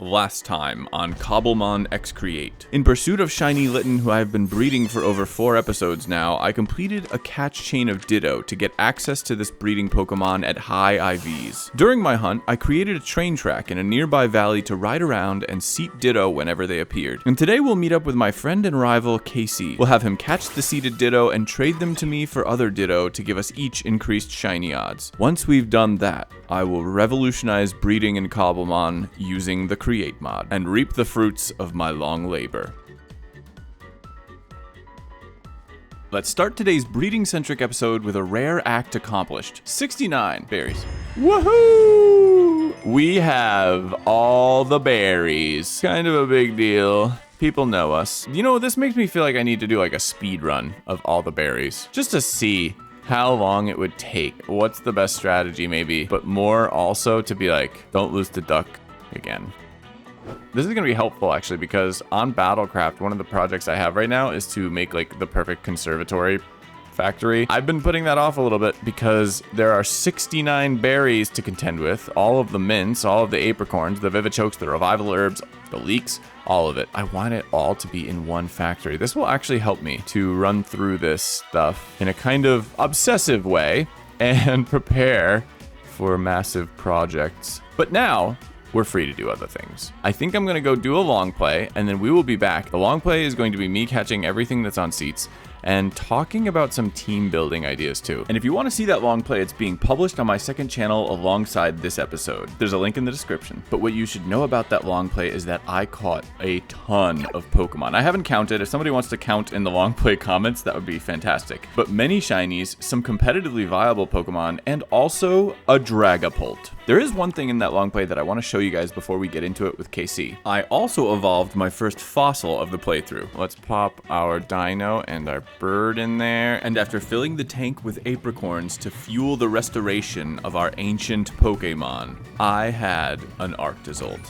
last time on Cobblemon and Create. In pursuit of Shiny Litten, who I have been breeding for over 4 episodes now, I completed a catch chain of Ditto to get access to this breeding Pokemon at high IVs. During my hunt, I created a train track in a nearby valley to ride around and seat Ditto whenever they appeared. And today we'll meet up with my friend and rival, KC. We'll have him catch the seated Ditto and trade them to me for other Ditto to give us each increased shiny odds. Once we've done that, I will revolutionize breeding in Cobblemon using the Create mod and reap the fruits of my long labor. Let's start today's breeding-centric episode with a rare act accomplished. 69 berries. Woohoo! We have all the berries. Kind of a big deal. People know us. You know, this makes me feel like I need to do like a speed run of all the berries, just to see how long it would take. What's the best strategy maybe, but more also to be like, don't lose the duck again. This is going to be helpful actually, because on Battlecraft, one of the projects I have right now is to make like the perfect conservatory factory. I've been putting that off a little bit because there are 69 berries to contend with, all of the mints, all of the apricorns, the vivichokes, the revival herbs, the leeks, all of it. I want it all to be in one factory. This will actually help me to run through this stuff in a kind of obsessive way and prepare for massive projects. But now we're free to do other things. I think I'm gonna go do a long play and then we will be back. The long play is going to be me catching everything that's on seats and talking about some team building ideas too. And if you want to see that long play, it's being published on my second channel alongside this episode. There's a link in the description. But what you should know about that long play is that I caught a ton of Pokemon. I haven't counted. If somebody wants to count in the long play comments, that would be fantastic. But many shinies, some competitively viable Pokemon, and also a Dragapult. There is one thing in that long play that I want to show you guys before we get into it with KC. I also evolved my first fossil of the playthrough. Let's pop our Dino and our bird in there. And after filling the tank with apricorns to fuel the restoration of our ancient Pokemon, I had an Arctozolt.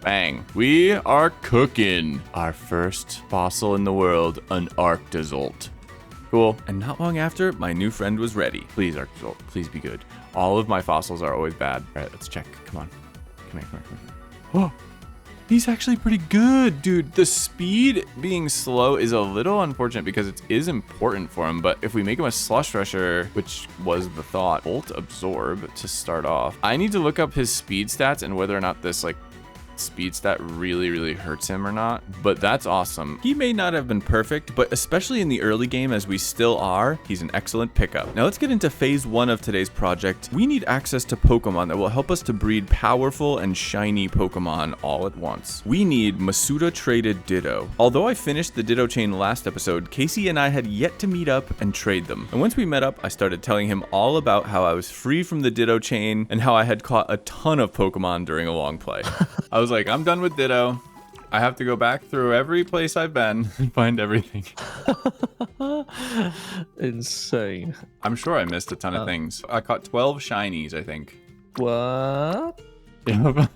Bang. We are cooking. Our first fossil in the world, an Arctozolt. Cool. And not long after, my new friend was ready. Please, Arctozolt, please be good. All of my fossils are always bad. All right, let's check. Come on. Come here, come here, come here. Oh, he's actually pretty good, dude. The speed being slow is a little unfortunate because it is important for him, but if we make him a Slush Rusher, which was the thought, Bolt Absorb to start off. I need to look up his speed stats and whether or not this like speed stat really hurts him or not, but that's awesome. He may not have been perfect, but especially in the early game as we still are, he's an excellent pickup. Now let's get into phase 1 of today's project. We need access to Pokemon that will help us to breed powerful and shiny Pokemon all at once. We need Masuda traded Ditto. Although I finished the Ditto chain last episode, Casey and I had yet to meet up and trade them. And once we met up, I started telling him all about how I was free from the Ditto chain and how I had caught a ton of Pokemon during a long play. I was like, I'm done with Ditto. I have to go back through every place I've been and find everything. Insane. I'm sure I missed a ton of things. I caught 12 shinies, I think. What? Yeah.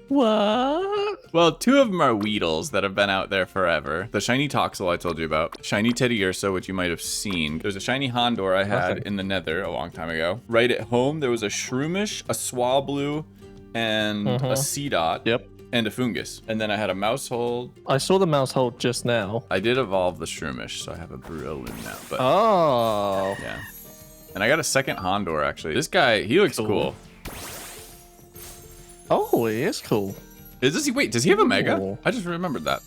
What? Well, 2 of them are Weedles that have been out there forever. The shiny Toxel I told you about. Shiny Teddiursa, which you might have seen. There's a shiny Houndour I had in the Nether a long time ago. Right at home, there was a Shroomish, a Swablu, and a Seedot. Yep. And a Fungus. And then I had a Mousehold. I saw the Mousehold just now. I did evolve the Shroomish, so I have a Breloom now. But oh. yeah. And I got a second Houndour, actually. This guy, he looks cool. Oh, he is cool. Wait, does he have a Mega? I just remembered that.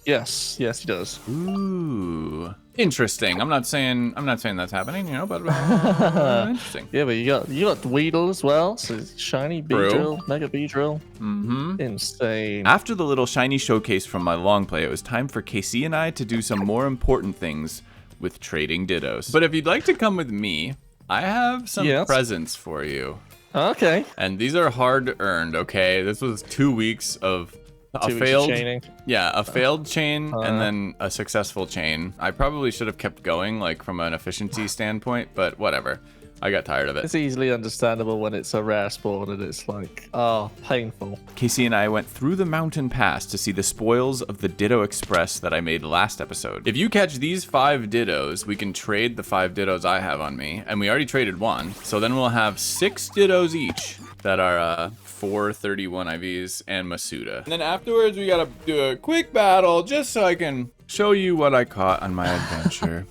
Yes, he does. Ooh. Interesting. I'm not saying that's happening, you know, but interesting. Yeah, but you got Weedle as well. So shiny Beedrill, Mega Beedrill. Insane. After the little shiny showcase from my long play, it was time for KC and I to do some more important things with trading Dittos. But if you'd like to come with me, I have some presents for you. Okay. And these are hard earned, okay? This was 2 weeks of a failed chaining. Yeah, a failed chain and then a successful chain. I probably should have kept going, like from an efficiency standpoint, but whatever. I got tired of it. It's easily understandable when it's a rare spawn and it's like, oh, painful. Casey and I went through the mountain pass to see the spoils of the Ditto Express that I made last episode. If you catch these 5 Dittos, we can trade the 5 Dittos I have on me, and we already traded 1. So then we'll have 6 Dittos each that are 431 IVs and Masuda. And then afterwards, we gotta do a quick battle just so I can show you what I caught on my adventure.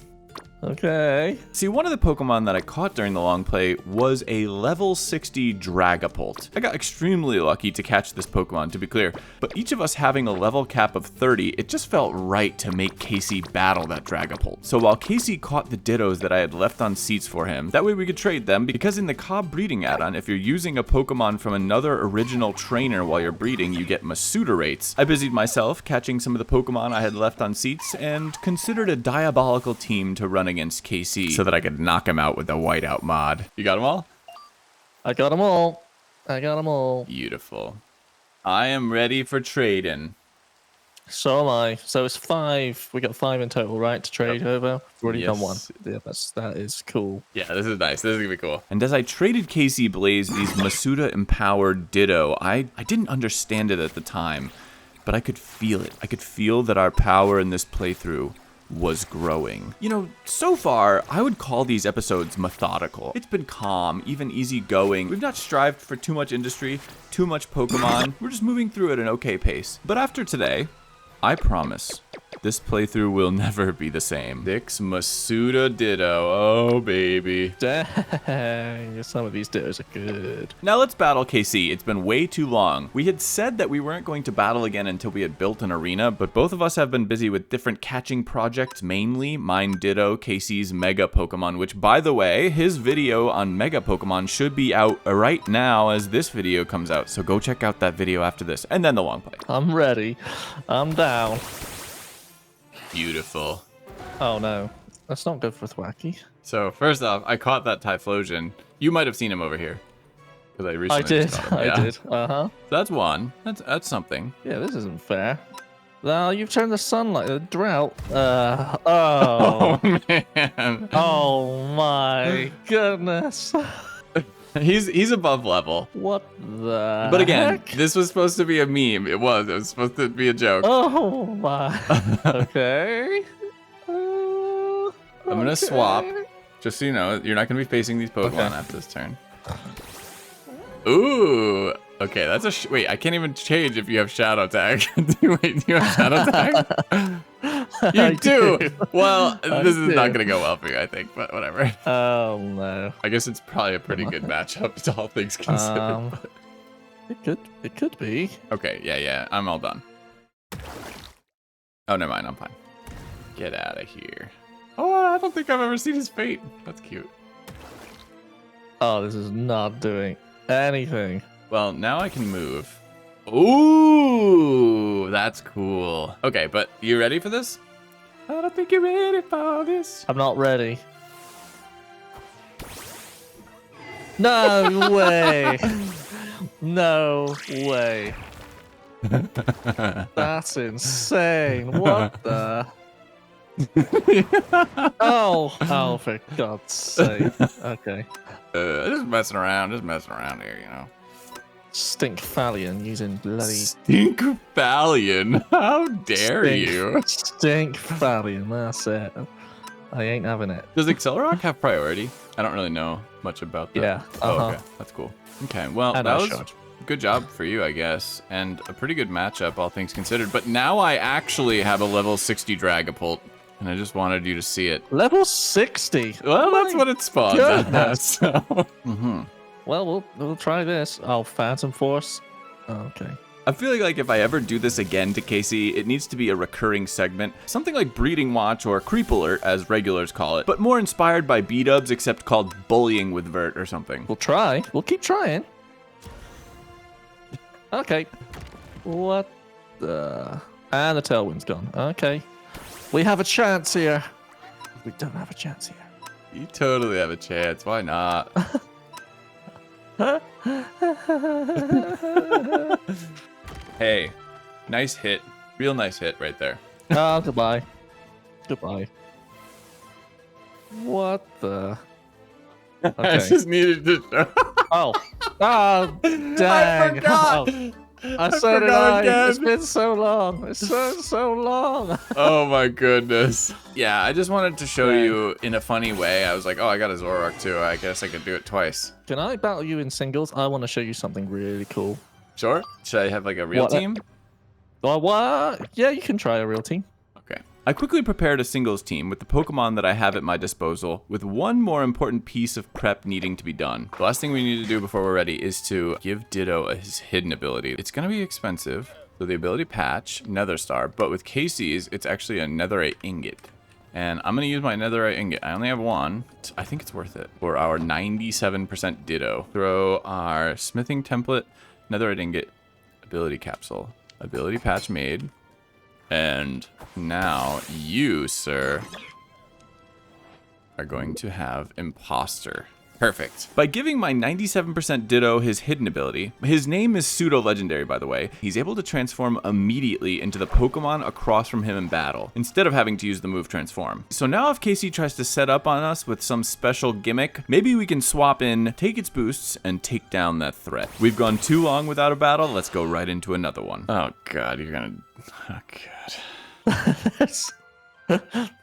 Okay. See, one of the Pokemon that I caught during the long play was a level 60 Dragapult. I got extremely lucky to catch this Pokemon, to be clear, but each of us having a level cap of 30, it just felt right to make Casey battle that Dragapult. So while Casey caught the Dittos that I had left on seats for him, that way we could trade them, because in the Cobbreeding add-on, if you're using a Pokemon from another original trainer while you're breeding, you get Masuda rates. I busied myself catching some of the Pokemon I had left on seats and considered a diabolical team to run against KC so that I could knock him out with the whiteout mod. You got them all? I got them all. I got them all. Beautiful. I am ready for trading. So am I. So it's 5. We got 5 in total, right, to trade over? We've already done 1. Yeah, that is cool. Yeah, this is nice. This is gonna be cool. And as I traded Casey Blaze these Masuda empowered Ditto, I didn't understand it at the time, but I could feel it. I could feel that our power in this playthrough was growing. You know, so far, I would call these episodes methodical. It's been calm, even easygoing. We've not strived for too much industry, too much Pokemon. We're just moving through at an okay pace. But after today, I promise, this playthrough will never be the same. 6 Masuda Ditto, oh baby. Dang, some of these Dittos are good. Now let's battle KC. It's been way too long. We had said that we weren't going to battle again until we had built an arena, but both of us have been busy with different catching projects, mainly mine Ditto, KC's Mega Pokemon, which by the way, his video on Mega Pokemon should be out right now as this video comes out. So go check out that video after this, and then the long play. I'm ready. I'm down. Beautiful. Oh no, that's not good for Thwacky. So first off, I caught that Typhlosion. You might have seen him over here. Because I recently did. just caught him. I did. So that's 1. That's something. Yeah, this isn't fair. Now you've turned the sunlight, the drought. Oh man. Oh my goodness. He's above level. What the But again, heck? this was supposed to be a meme. It was supposed to be a joke. Oh my. Okay. I'm gonna swap. Just so you know, you're not gonna be facing these Pokemon after this turn. Ooh. Okay, that's a wait. I can't even change if you have Shadow Tag. Wait, do you have Shadow Tag? You do. Well, this is not gonna go well for you, I think. But whatever. Oh no. I guess it's probably a pretty good matchup, all things considered. It could be. Okay. Yeah. I'm all done. Oh, never mind. I'm fine. Get out of here. Oh, I don't think I've ever seen his fate. That's cute. Oh, this is not doing anything. Well, now I can move. Ooh, that's cool. Okay, but you ready for this? I don't think you're ready for this. I'm not ready. No way. No way. That's insane. What the? Oh, for God's sake. Okay. Just messing around here, you know. Stinkfallion using bloody... Stinkfallion? How dare you? Stinkfallion, that's it. I ain't having it. Does Accelerock have priority? I don't really know much about that. Yeah. Oh, okay. That's cool. Okay, well, And that was good job for you, I guess. And a pretty good matchup, all things considered. But now I actually have a level 60 Dragapult. And I just wanted you to see it. Level 60? Well, that's what it spawns at. So. Well, we'll try this. Oh, Phantom Force. Oh, okay. I feel like if I ever do this again to Casey, it needs to be a recurring segment. Something like Breeding Watch or Creep Alert, as regulars call it. But more inspired by B-dubs, except called Bullying with Vert or something. We'll try. We'll keep trying. Okay. What the... And the Tailwind's gone. Okay. We have a chance here. We don't have a chance here. You totally have a chance. Why not? Hey, nice hit. Real nice hit right there. Oh, goodbye. Goodbye. What the... I just needed to show. Oh, dang! I forgot. Oh, so did forgot I. again. It's been so long. It's so long. Oh my goodness. Yeah, I just wanted to show Dang. you in a funny way. I was like, oh, I got a Zoroark too. I guess I could do it twice. Can I battle you in singles? I want to show you something really cool. Sure. Should I have like a real What? team? Oh, what? Yeah, you can try a real team. Okay. I quickly prepared a singles team with the Pokemon that I have at my disposal, with one more important piece of prep needing to be done. The last thing we need to do before we're ready is to give Ditto his hidden ability. It's going to be expensive. So the ability patch, Nether Star, but with Casey's, it's actually a Netherite ingot. And I'm going to use my Netherite ingot. I only have one. I think it's worth it for our 97% Ditto. Throw our smithing template, Netherite ingot, ability capsule, ability patch made. And now you, sir, are going to have Imposter. Perfect. By giving my 97% Ditto his hidden ability, his name is pseudo-legendary, by the way, he's able to transform immediately into the Pokemon across from him in battle, instead of having to use the move Transform. So now if Casey tries to set up on us with some special gimmick, maybe we can swap in, take its boosts, and take down that threat. We've gone too long without a battle, let's go right into another one. Oh god, you're gonna... Oh god.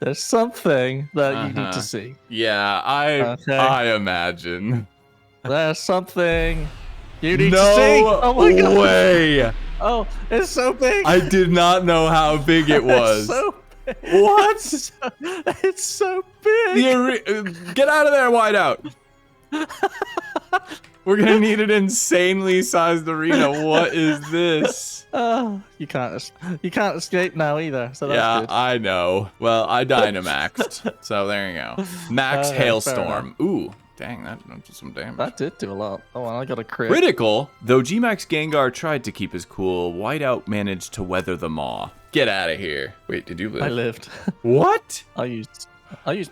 There's something that you need to see. Yeah, I imagine. There's something you need no to see. Oh my god. way. Oh, it's so big. I did not know how big it was. It's so big. What? It's so big. Get out of there, Whiteout. We're gonna need an insanely sized arena. What is this? Oh, you can't escape now either. So that's Yeah, good. I know. Well, I Dynamaxed, so there you go. Max Hailstorm. Ooh, dang, that did some damage. That did do a lot. Oh, well, I got a crit. Critical. Though G-Max Gengar tried to keep his cool, Whiteout managed to weather the maw. Get out of here. Wait, did you live? I lived. What? I used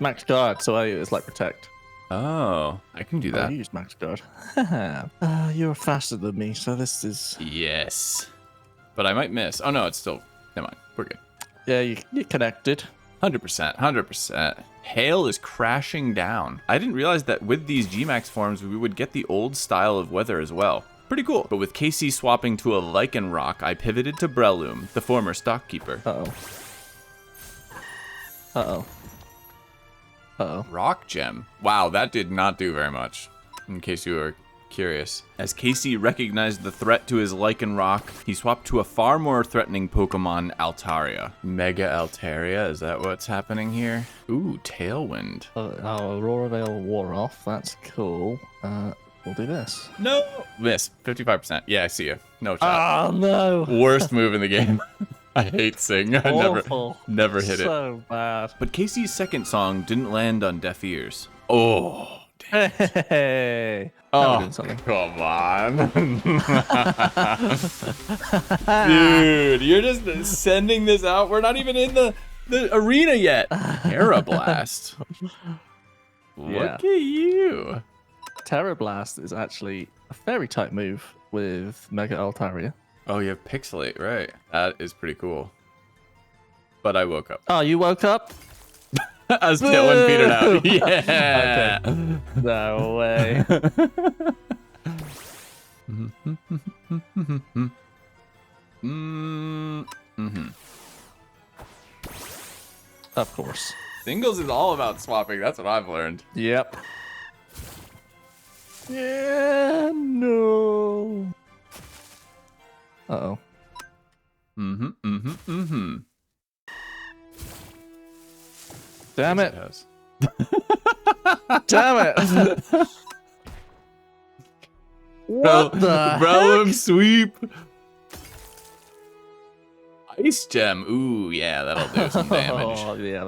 Max Guard, so it's like Protect. Oh, I can do I that. used Max Guard. You're faster than me, so this is... Yes. But I might miss. Oh, no, it's still... Never mind. We're good. Yeah, you're connected. 100%. 100%. Hail is crashing down. I didn't realize that with these G-Max forms, we would get the old style of weather as well. Pretty cool. But with Casey swapping to a Lycanroc, I pivoted to Breloom, the former stockkeeper. Uh-oh. Uh-oh. Uh-oh. Rock Gem. Wow, that did not do very much, in case you were curious. As Casey recognized the threat to his Lycanroc, he swapped to a far more threatening Pokemon, Altaria. Mega Altaria, is that what's happening here? Ooh, Tailwind. Aurora Veil wore off. That's cool. We'll do this. No! Miss. 55%. Yeah, I see you. No shot. Oh, no. Worst move in the game. I hate Sing. I Awful. never hit it. So bad. But Casey's second song didn't land on deaf ears. Oh, damn. Hey. Oh, come on. Dude, you're just sending this out. We're not even in the arena yet. Aeroblast. Yeah. Look at you. Terra Blast is actually a fairy type move with Mega Altaria. Oh, you have Pixelate, right. That is pretty cool. But I woke up. Oh, you woke up? As Tailwind petered out. Yeah. Okay. No way. Of course. Singles is all about swapping. That's what I've learned. Yep. Yeah, no. Uh-oh. Damn it. Damn it. What the Breloom heck? sweep. Ice Gem. Ooh, yeah, that'll do some damage. Oh, yeah,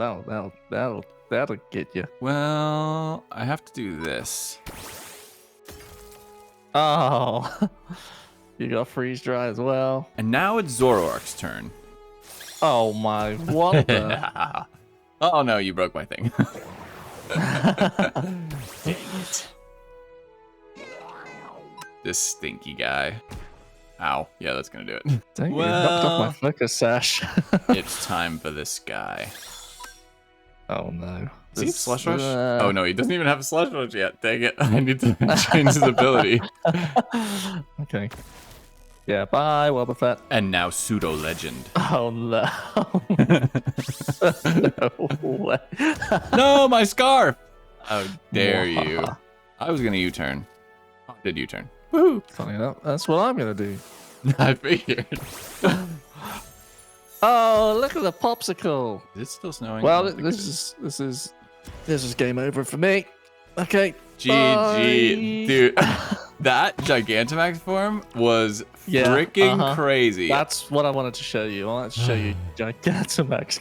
that'll get you. Well, I have to do this. Oh. You got freeze dry as well. And now it's Zoroark's turn. Oh my, what the? Oh no, you broke my thing. Dang it. This stinky guy. Ow. Yeah, that's gonna do it. Dang, you knocked off my focus sash. It's time for this guy. Oh no. Does he have Slush Rush? Oh no, he doesn't even have a Slush Rush yet. Dang it. I need to change his ability. Okay. Yeah, bye, Wobbuffet. And now Pseudo Legend. Oh no. No way. No, my scarf! How dare you. I was gonna U-turn. I did U-turn. Woohoo! Funny enough, that's what I'm gonna do. I figured. Oh, look at the popsicle. Is it still snowing? Well, this is game over for me. Okay. GG, dude. That Gigantamax form was freaking crazy. That's what I wanted to show you. I wanted to show you Gigantamax.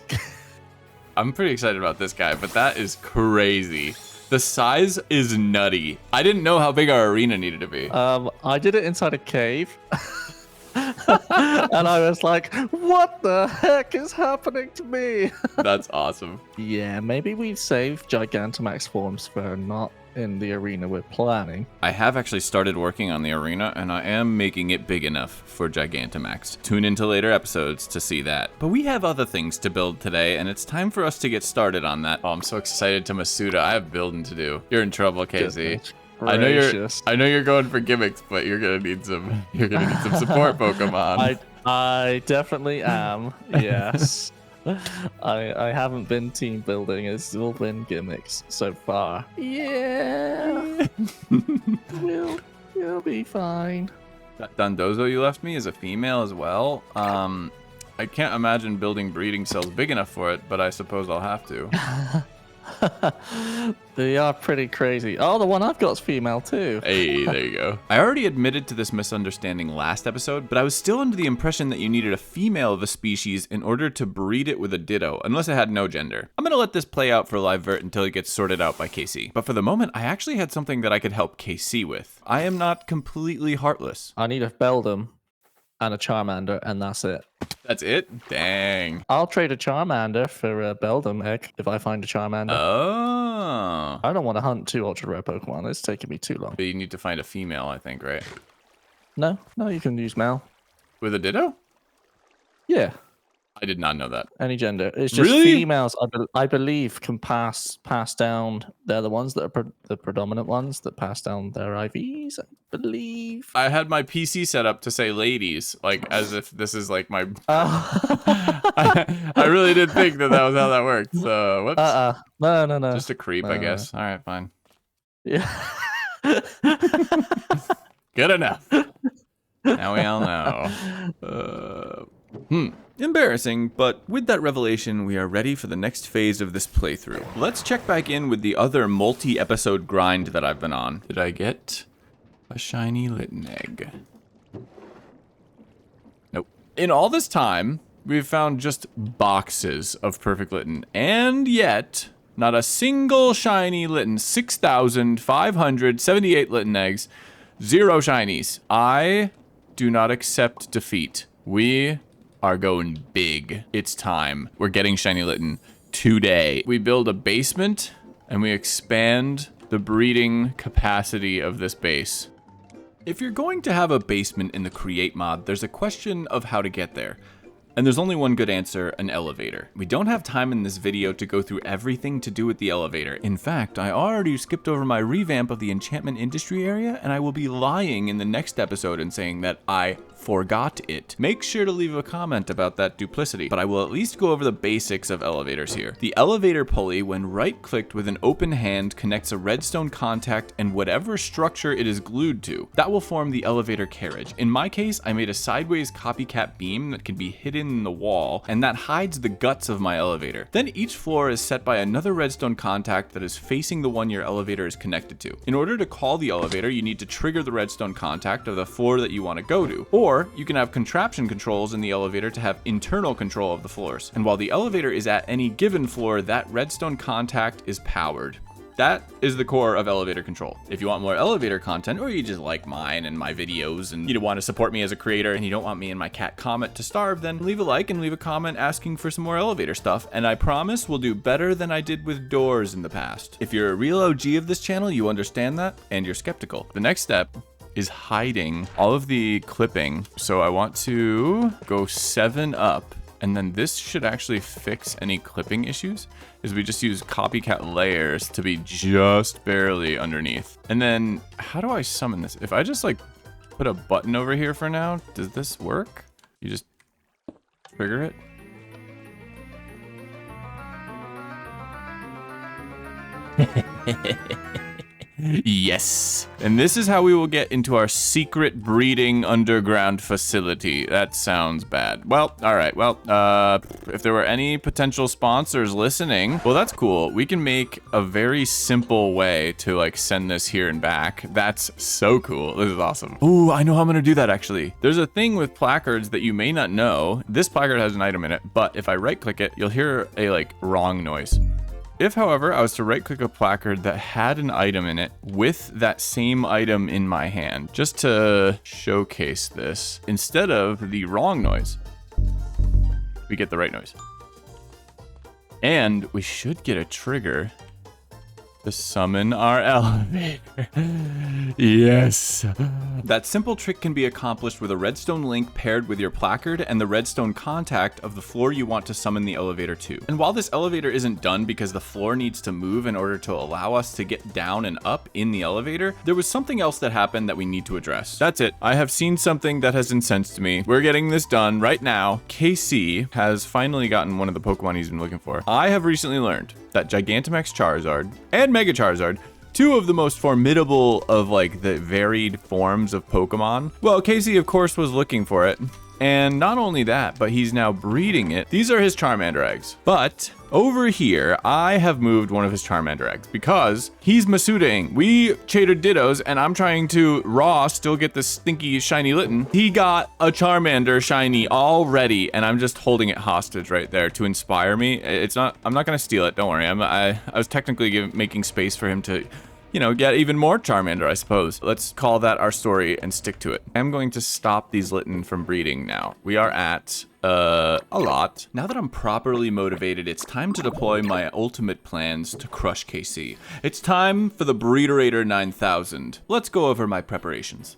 I'm pretty excited about this guy, but that is crazy. The size is nutty. I didn't know how big our arena needed to be. I did it inside a cave. And I was like, what the heck is happening to me? That's awesome. Yeah, maybe we save Gigantamax forms for not in the arena we're planning. I have actually started working on the arena, and I am making it big enough for Gigantamax. Tune into later episodes to see that. But we have other things to build today, and it's time for us to get started on that. Oh, I'm so excited to Masuda. I have building to do. You're in trouble, Casey. I know you're going for gimmicks, but you're gonna need some support Pokemon. I definitely am. Yes. I haven't been team building, it's all been gimmicks so far. Yeah. We'll be fine. That Dondozo you left me is a female as well. I can't imagine building breeding cells big enough for it, but I suppose I'll have to. They are pretty crazy. Oh, the one I've got is female too. Hey, there you go. I already admitted to this misunderstanding last episode, but I was still under the impression that you needed a female of a species in order to breed it with a Ditto, unless it had no gender. I'm gonna let this play out for live vert until it gets sorted out by KC. But for the moment, I actually had something that I could help KC with. I am not completely heartless. I need a Beldum and a Charmander, and that's it. That's it? Dang. I'll trade a Charmander for a Beldum egg if I find a Charmander. Oh. I don't want to hunt 2 ultra rare Pokemon. It's taking me too long. But you need to find a female, I think, right? No, you can use male. With a Ditto? Yeah. I did not know that. Any gender. It's just really? Females, I believe, can pass down. They're the ones that are the predominant ones that pass down their IVs, I believe. I had my PC set up to say ladies, like as if this is like my... I really did think that was how that worked. So, whoops. No. Just a creep, I guess. All right, fine. Yeah. Good enough. Now we all know. Embarrassing, but with that revelation, we are ready for the next phase of this playthrough. Let's check back in with the other multi-episode grind that I've been on. Did I get a Shiny Litten egg? Nope. In all this time, we've found just boxes of Perfect Litten, and yet, not a single Shiny Litten. 6,578 Litten eggs, 0 shinies. I do not accept defeat. We are going big. It's time. We're getting Shiny Litten today. We build a basement and we expand the breeding capacity of this base. If you're going to have a basement in the Create mod, there's a question of how to get there. And there's only one good answer, an elevator. We don't have time in this video to go through everything to do with the elevator. In fact, I already skipped over my revamp of the enchantment industry area, and I will be lying in the next episode and saying that I forgot it. Make sure to leave a comment about that duplicity, but I will at least go over the basics of elevators here. The elevator pulley, when right-clicked with an open hand, connects a redstone contact and whatever structure it is glued to. That will form the elevator carriage. In my case, I made a sideways copycat beam that can be hidden in the wall, and that hides the guts of my elevator. Then each floor is set by another redstone contact that is facing the one your elevator is connected to. In order to call the elevator, you need to trigger the redstone contact of the floor that you want to go to, or you can have contraption controls in the elevator to have internal control of the floors. And while the elevator is at any given floor, that redstone contact is powered. That is the core of elevator control. If you want more elevator content, or you just like mine and my videos and you want to support me as a creator and you don't want me and my cat Comet to starve, then leave a like and leave a comment asking for some more elevator stuff, and I promise we'll do better than I did with doors in the past. If you're a real OG of this channel, you understand that, and you're skeptical. The next step is hiding all of the clipping. So I want to go 7 up And then this should actually fix any clipping issues, is we just use copycat layers to be just barely underneath. And then how do I summon this? If I just like put a button over here for now, does this work? You just trigger it. Yes. And this is how we will get into our secret breeding underground facility. That sounds bad. Well, all right. Well, if there were any potential sponsors listening, well, that's cool. We can make a very simple way to like send this here and back. That's so cool. This is awesome. Ooh, I know how I'm going to do that actually. There's a thing with placards that you may not know. This placard has an item in it, but if I right click it, you'll hear a like wrong noise. If, however, I was to right-click a placard that had an item in it with that same item in my hand, just to showcase this, instead of the wrong noise, we get the right noise. And we should get a trigger to summon our elevator. Yes. That simple trick can be accomplished with a redstone link paired with your placard and the redstone contact of the floor you want to summon the elevator to. And while this elevator isn't done because the floor needs to move in order to allow us to get down and up in the elevator, there was something else that happened that we need to address. That's it. I have seen something that has incensed me. We're getting this done right now. KC has finally gotten one of the Pokemon he's been looking for. I have recently learned that Gigantamax Charizard and Mega Charizard, two of the most formidable of like the varied forms of Pokemon. Well, Casey of course was looking for it. And not only that, but he's now breeding it. These are his Charmander eggs. But over here, I have moved one of his Charmander eggs because he's Masuding. We traded Dittos and I'm trying to still get this stinky Shiny Litten. He got a Charmander shiny already and I'm just holding it hostage right there to inspire me. I'm not gonna steal it, don't worry. I was technically making space for him to, you know, get even more Charmander, I suppose. Let's call that our story and stick to it. I'm going to stop these Litten from breeding now. We are at a lot. Now that I'm properly motivated, it's time to deploy my ultimate plans to crush KC. It's time for the Breederator 9000. Let's go over my preparations.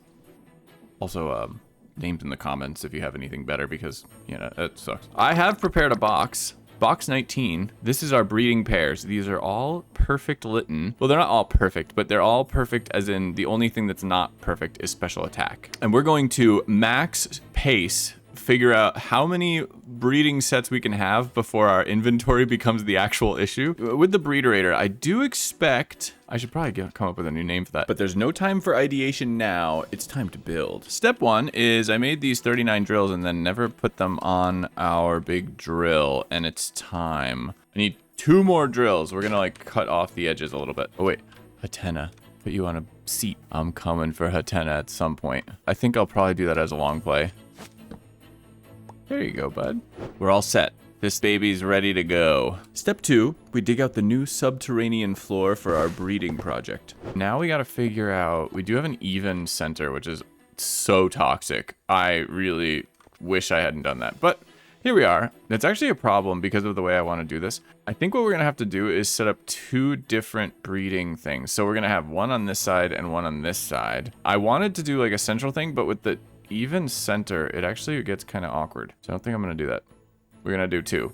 Also, names in the comments if you have anything better because, you know, it sucks. I have prepared a box. Box 19, this is our breeding pairs. These are all perfect Litten. Well, they're not all perfect, but they're all perfect as in the only thing that's not perfect is special attack. And we're going to max pace, figure out how many breeding sets we can have before our inventory becomes the actual issue. With the Breederator, I do expect, I should probably come up with a new name for that, but there's no time for ideation now. It's time to build. Step one is I made these 39 drills and then never put them on our big drill, and it's time. I need 2 more drills. We're gonna like cut off the edges a little bit. Oh wait, Hatena, put you on a seat. I'm coming for Hatena at some point. I think I'll probably do that as a long play. There you go, bud. We're all set. This baby's ready to go. Step 2, we dig out the new subterranean floor for our breeding project. Now we gotta figure out, we do have an even center, which is so toxic. I really wish I hadn't done that, but here we are. It's actually a problem because of the way I want to do this. I think what we're gonna have to do is set up 2 different breeding things. So we're gonna have one on this side and one on this side. I wanted to do like a central thing, but with the even center, it actually gets kind of awkward. So I don't think I'm gonna do that. We're gonna do 2,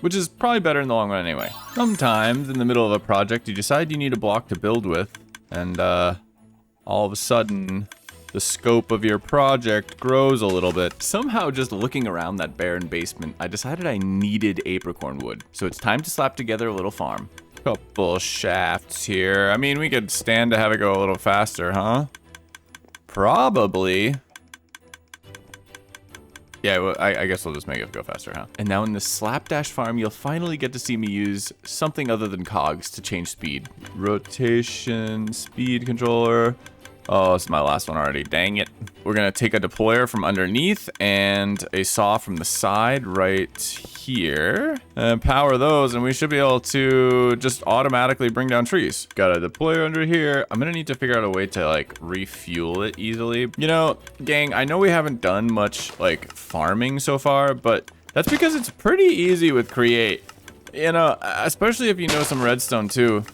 which is probably better in the long run anyway. Sometimes in the middle of a project, you decide you need a block to build with, and all of a sudden, the scope of your project grows a little bit. Somehow just looking around that barren basement, I decided I needed apricorn wood. So it's time to slap together a little farm. Couple shafts here. I mean, we could stand to have it go a little faster, huh? Probably. Yeah, well, I guess we'll just make it go faster, huh? And now in the Slapdash farm, you'll finally get to see me use something other than cogs to change speed. Rotation, speed controller. Oh, it's my last one already. Dang it. We're going to take a deployer from underneath and a saw from the side right here. And power those, and we should be able to just automatically bring down trees. Got a deployer under here. I'm going to need to figure out a way to, like, refuel it easily. You know, gang, I know we haven't done much, like, farming so far, but that's because it's pretty easy with Create. You know, especially if you know some redstone, too.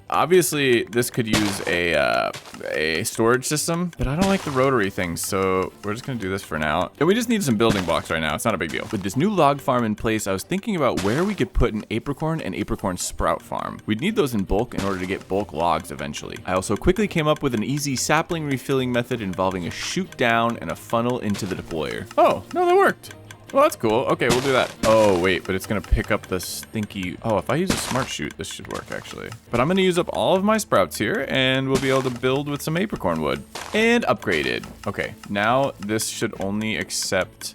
Obviously, this could use a a storage system, but I don't like the rotary things, so we're just gonna do this for now. And we just need some building blocks right now. It's not a big deal. With this new log farm in place, I was thinking about where we could put an apricorn and apricorn sprout farm. We'd need those in bulk in order to get bulk logs eventually. I also quickly came up with an easy sapling refilling method involving a chute down and a funnel into the deployer. Oh, no, that worked. Well, that's cool. Okay, we'll do that. Oh, wait, but it's going to pick up the stinky... Oh, if I use a smart chute, this should work, actually. But I'm going to use up all of my sprouts here, and we'll be able to build with some apricorn wood. And upgraded. Okay, now this should only accept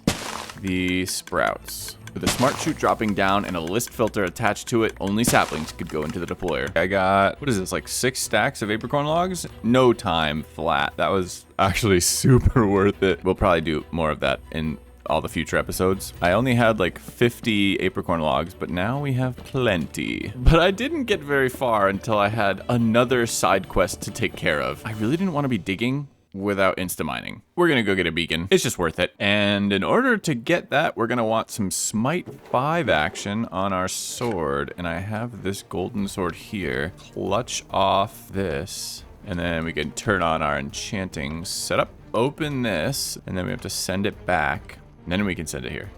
the sprouts. With a smart chute dropping down and a list filter attached to it, only saplings could go into the deployer. I got, what is this, like 6 stacks of apricorn logs? No time flat. That was actually super worth it. We'll probably do more of that in all the future episodes. I only had like 50 apricorn logs, but now we have plenty. But I didn't get very far until I had another side quest to take care of. I really didn't want to be digging without insta-mining. We're gonna go get a beacon. It's just worth it. And in order to get that, we're gonna want some Smite 5 action on our sword. And I have this golden sword here. Clutch off this, and then we can turn on our enchanting setup. Open this, and then we have to send it back. And then we can send it here.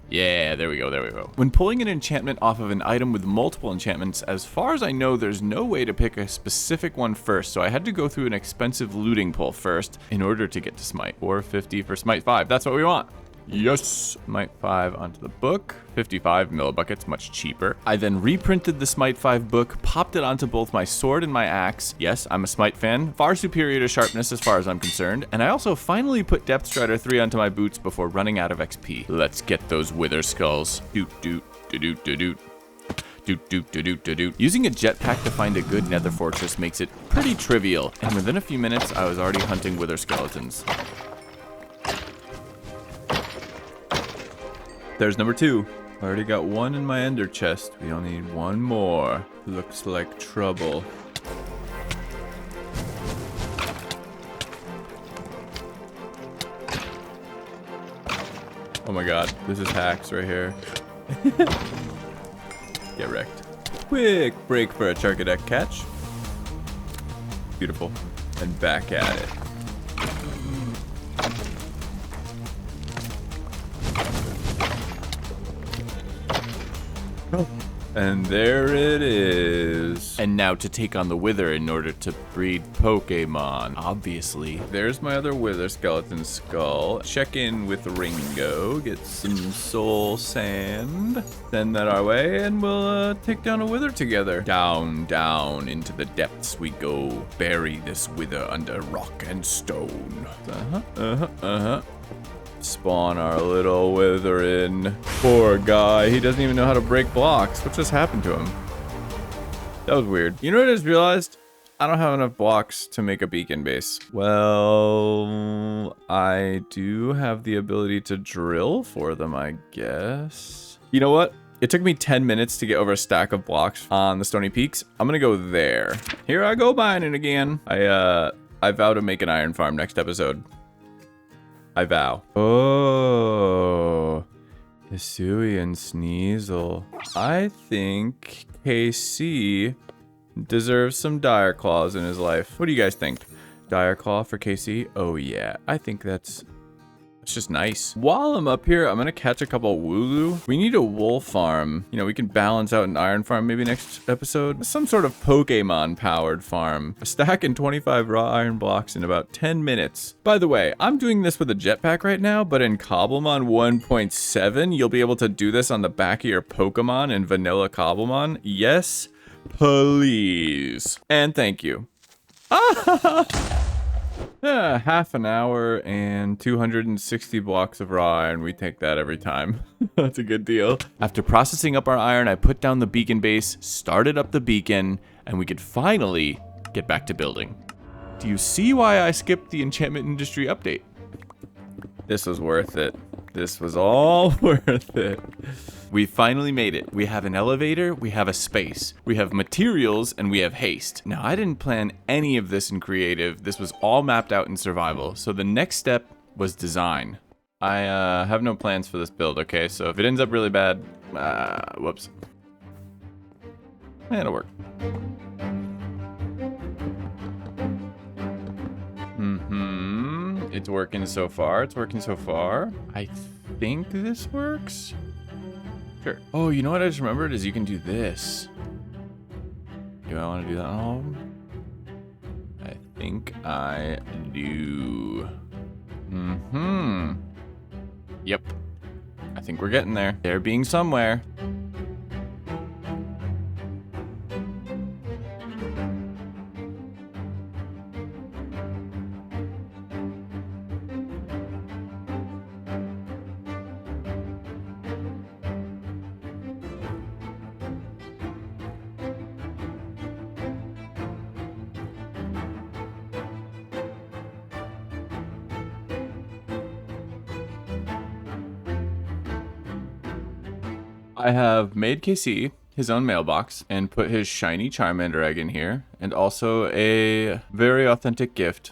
Yeah, there we go, there we go. When pulling an enchantment off of an item with multiple enchantments, as far as I know, there's no way to pick a specific one first, so I had to go through an expensive looting pull first in order to get to Smite. 450 for Smite 5, that's what we want. Yes! Smite 5 onto the book. 55 millibuckets, much cheaper. I then reprinted the Smite 5 book, popped it onto both my sword and my axe. Yes, I'm a Smite fan. Far superior to sharpness as far as I'm concerned. And I also finally put Depth Strider 3 onto my boots before running out of XP. Let's get those wither skulls. Doot doot doot doot doot. Doot doot doot doot doot doot. Using a jetpack to find a good nether fortress makes it pretty trivial. And within a few minutes, I was already hunting wither skeletons. There's number 2. Already got 1 in my ender chest. We only need 1 more. Looks like trouble. Oh my god, this is hacks right here. Get wrecked. Quick break for a Charcadet catch. Beautiful. And back at it. And there it is. And now to take on the Wither in order to breed Pokemon, obviously. There's my other Wither skeleton skull. Check in with Ringo, get some soul sand, send that our way, and we'll take down a Wither together. Down, down into the depths we go. Bury this Wither under rock and stone. Spawn our little Wither in. Poor guy, he doesn't even know how to break blocks. What just happened to him? That was weird. You know what I just realized? I don't have enough blocks to make a beacon base. Well, I do have the ability to drill for them, I guess. You know what? It took me 10 minutes to get over a stack of blocks on the Stony Peaks. I'm gonna go there. Here I go mining again. I vow to make an iron farm next episode. I vow. Oh, Hisui and Sneasel. I think KC deserves some Dire Claws in his life. What do you guys think? Dire Claw for KC? Oh yeah, I think that's just nice. While I'm up here, I'm gonna catch a couple Wooloo. We need a wool farm. You know, we can balance out an iron farm maybe next episode. Some sort of Pokemon powered farm. A stack and 25 raw iron blocks in about 10 minutes. By the way, I'm doing this with a jetpack right now, but in Cobblemon 1.7, you'll be able to do this on the back of your Pokemon in vanilla Cobblemon. Yes, please. And thank you. Half an hour and 260 blocks of raw iron. We take that every time. That's a good deal. After processing up our iron, I put down the beacon base, started up the beacon, and we could finally get back to building. Do you see why I skipped the enchantment industry update? This was worth it. This was all worth it. We finally made it. We have an elevator, we have a space, we have materials, and we have haste. Now, I didn't plan any of this in creative. This was all mapped out in survival. So the next step was design. I have no plans for this build, okay? So if it ends up really bad, whoops. It'll work. It's working so far. It's working so far. I think this works. Sure. Oh, you know what I just remembered is you can do this. Do I want to do that on all of them? I think I do. Yep. I think we're getting there. They're being somewhere. I have made KC his own mailbox and put his shiny Charmander egg in here, and also a very authentic gift.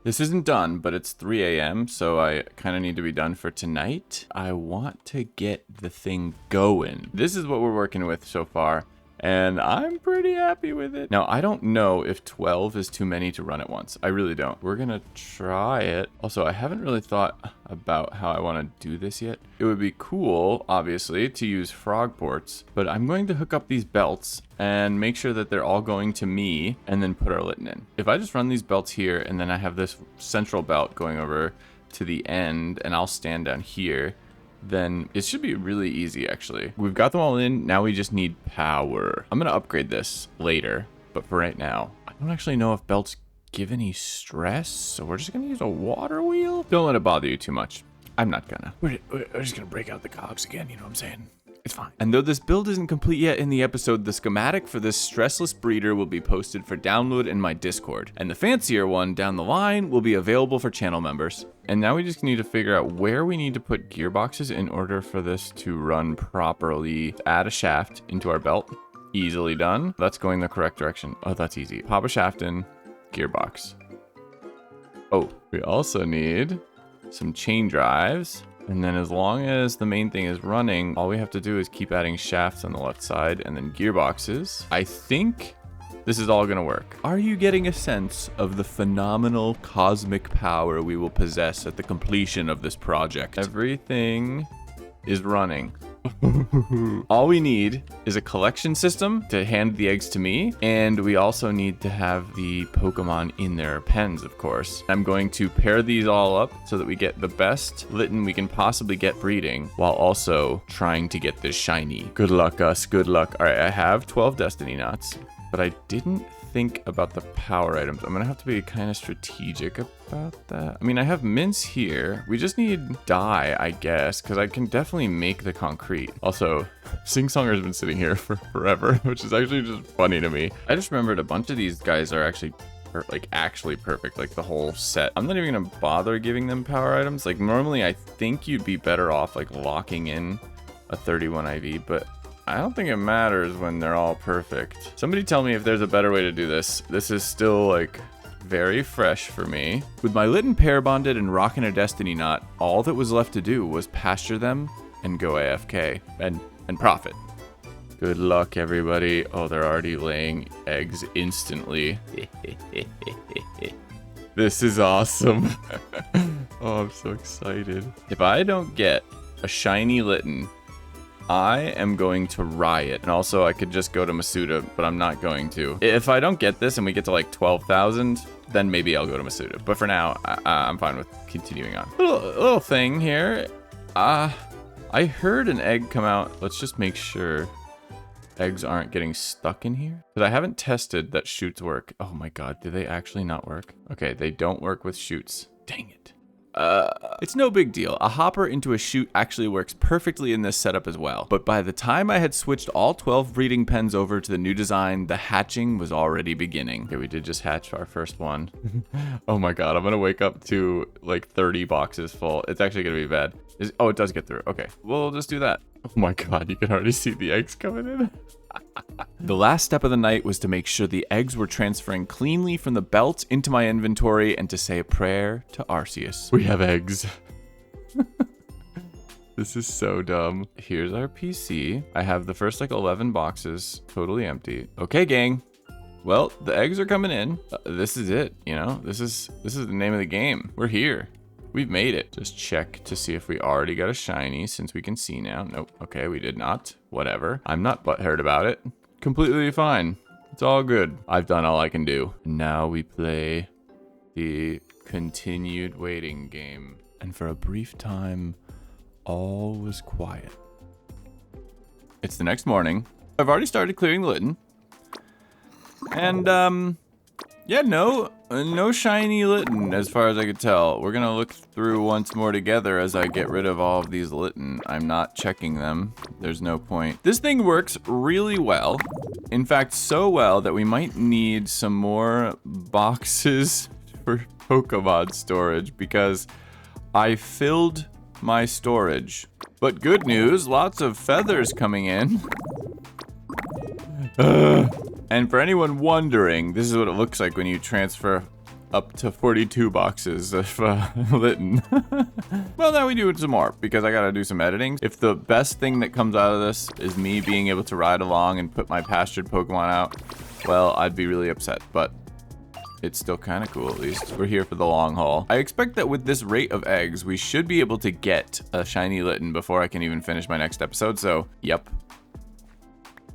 This isn't done, but it's 3 a.m., so I kind of need to be done for tonight. I want to get the thing going. This is what we're working with so far, and I'm pretty happy with it. Now, I don't know if 12 is too many to run at once. I really don't. We're gonna try it. Also, I haven't really thought about how I want to do this yet. It would be cool, obviously, to use frog ports, but I'm going to hook up these belts and make sure that they're all going to me and then put our Litten in. If I just run these belts here and then I have this central belt going over to the end and I'll stand down here, then it should be really easy, actually. We've got them all in. Now we just need power. I'm going to upgrade this later, but for right now, I don't actually know if belts give any stress, so we're just going to use a water wheel. Don't let it bother you too much. I'm not gonna. We're just going to break out the cogs again, you know what I'm saying? It's fine. And though this build isn't complete yet in the episode, the schematic for this stressless breeder will be posted for download in my Discord. And the fancier one down the line will be available for channel members. And now we just need to figure out where we need to put gearboxes in order for this to run properly. Add a shaft into our belt. Easily done. That's going the correct direction. Oh, that's easy. Pop a shaft in. Gearbox. Oh, we also need some chain drives. And then as long as the main thing is running, all we have to do is keep adding shafts on the left side and then gearboxes. I think this is all gonna work. Are you getting a sense of the phenomenal cosmic power we will possess at the completion of this project? Everything is running. All we need is a collection system to hand the eggs to me, and we also need to have the Pokemon in their pens, of course. I'm going to pair these all up so that we get the best Litten we can possibly get breeding, while also trying to get this shiny. Good luck, us. Good luck. All right, I have 12 Destiny Knots, but I didn't think about the power items. I'm gonna have to be kind of strategic about that. I mean, I have mints here. We just need dye, I guess, because I can definitely make the concrete. Also, Sing-Songer's been sitting here for forever, which is actually just funny to me. I just remembered a bunch of these guys are actually perfect, like the whole set. I'm not even gonna bother giving them power items. Like normally I think you'd be better off like locking in a 31 IV, but I don't think it matters when they're all perfect. Somebody tell me if there's a better way to do this. This is still like very fresh for me. With my Litten pair bonded and rocking a Destiny Knot, all that was left to do was pasture them and go AFK and profit. Good luck, everybody. Oh, they're already laying eggs instantly. This is awesome. Oh, I'm so excited. If I don't get a shiny Litten, I am going to riot. And also I could just go to Masuda, but I'm not going to. If I don't get this and we get to like 12,000, then maybe I'll go to Masuda. But for now, I'm fine with continuing on. Little thing here. I heard an egg come out. Let's just make sure eggs aren't getting stuck in here. Because I haven't tested that shoots work. Oh my god, do they actually not work? Okay, they don't work with shoots. Dang it. It's no big deal. A hopper into a chute actually works perfectly in this setup as well. But by the time I had switched all 12 breeding pens over to the new design, the hatching was already beginning. Okay, we did just hatch our first one. Oh my god, I'm gonna wake up to like 30 boxes full. It's actually gonna be bad. Oh, it does get through. Okay, we'll just do that. Oh my god, you can already see the eggs coming in. The last step of the night was to make sure the eggs were transferring cleanly from the belt into my inventory and to say a prayer to Arceus. We have eggs. This is so dumb. Here's our PC. I have the first like 11 boxes totally empty. Okay, gang. Well, the eggs are coming in. This is it, you know? This is the name of the game. We're here. We've made it. Just check to see if we already got a shiny since we can see now. Nope. Okay, we did not. Whatever. I'm not butthurt about it. Completely fine. It's all good. I've done all I can do. Now we play the continued waiting game. And for a brief time, all was quiet. It's the next morning. I've already started clearing the Litten. And, yeah, no shiny Litten as far as I could tell. We're gonna look through once more together as I get rid of all of these Litten. I'm not checking them. There's no point. This thing works really well. In fact, so well that we might need some more boxes for Pokemon storage because I filled my storage. But good news, lots of feathers coming in. And for anyone wondering, this is what it looks like when you transfer up to 42 boxes of Litten. Well, now we do it some more because I gotta do some editing. If the best thing that comes out of this is me being able to ride along and put my pastured Pokemon out, well, I'd be really upset, but it's still kind of cool at least. We're here for the long haul. I expect that with this rate of eggs, we should be able to get a shiny Litten before I can even finish my next episode, so yep.